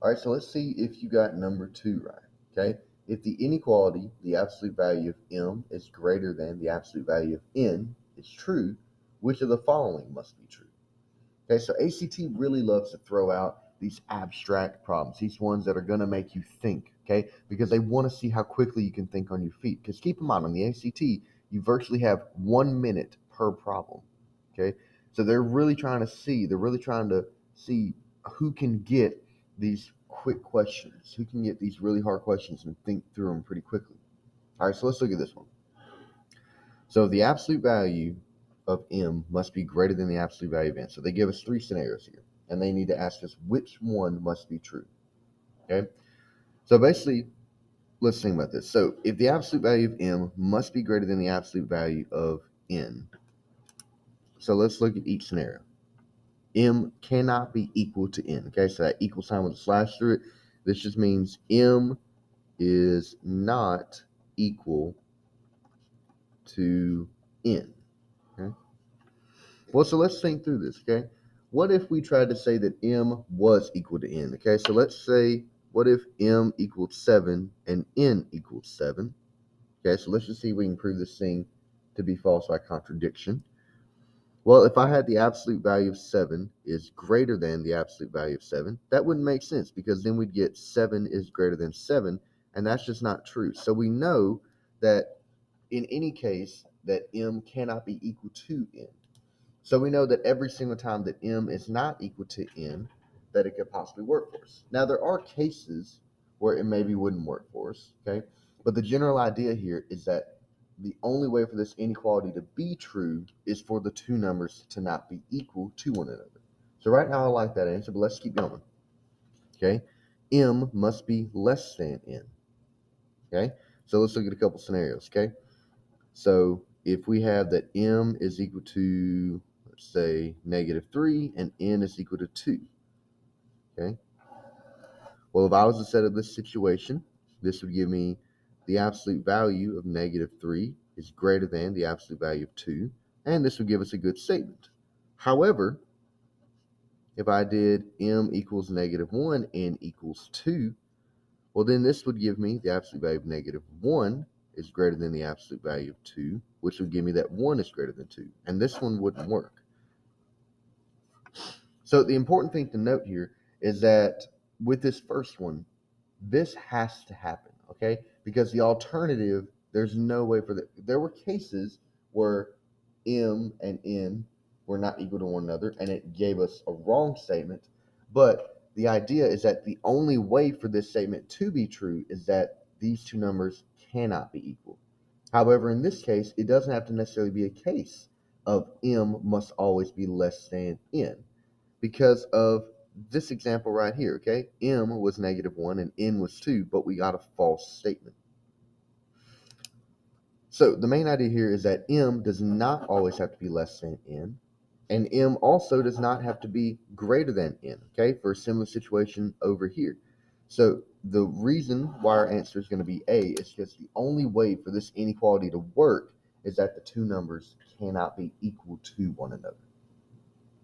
All right, so let's see if you got number 2 right. Okay, if the inequality, the absolute value of m is greater than the absolute value of n is true, which of the following must be true? Okay, so ACT really loves to throw out these abstract problems, these ones that are going to make you think, okay, because they want to see how quickly you can think on your feet. Because keep in mind, on the ACT, you virtually have 1 minute per problem, okay? So they're really trying to see who can get these quick questions, who can get these really hard questions and think through them pretty quickly. All right, so let's look at this one. So the absolute value of m must be greater than the absolute value of n. So they give us 3 scenarios here, and they need to ask us which one must be true. Okay. So basically, let's think about this. So if the absolute value of m must be greater than the absolute value of n, so let's look at each scenario. M cannot be equal to n. Okay, so that equal sign with a slash through it. This just means m is not equal to n. Okay. Well, so let's think through this, okay? What if we tried to say that m was equal to n, okay? So let's say, what if m equals 7 and n equals 7? Okay, so let's just see if we can prove this thing to be false by contradiction. Well, if I had the absolute value of 7 is greater than the absolute value of 7, that wouldn't make sense because then we'd get 7 is greater than 7, and that's just not true. So we know that in any case that m cannot be equal to n. So we know that every single time that m is not equal to n, that it could possibly work for us. Now, there are cases where it maybe wouldn't work for us, okay? But the general idea here is that the only way for this inequality to be true is for the two numbers to not be equal to one another. So right now I like that answer, but let's keep going, okay? M must be less than n, okay? So let's look at a couple scenarios, okay? So if we have that m is equal to, let's say, -3 and n is equal to 2, okay? Well, if I was to set up this situation, this would give me the absolute value of -3 is greater than the absolute value of 2, and this would give us a good statement. However, if I did m equals -1, n equals 2, well, then this would give me the absolute value of -1 is greater than the absolute value of 2, which would give me that 1 is greater than 2. And this one wouldn't work. So the important thing to note here is that with this first one, this has to happen, okay? Because the alternative, there's no way for that. There were cases where m and n were not equal to one another, and it gave us a wrong statement. But the idea is that the only way for this statement to be true is that these two numbers cannot be equal. However, in this case, it doesn't have to necessarily be a case of m must always be less than n because of this example right here, okay? M was -1 and N was 2, but we got a false statement. So the main idea here is that M does not always have to be less than N, and M also does not have to be greater than N, okay, for a similar situation over here. So the reason why our answer is going to be A is because the only way for this inequality to work is that the two numbers cannot be equal to one another.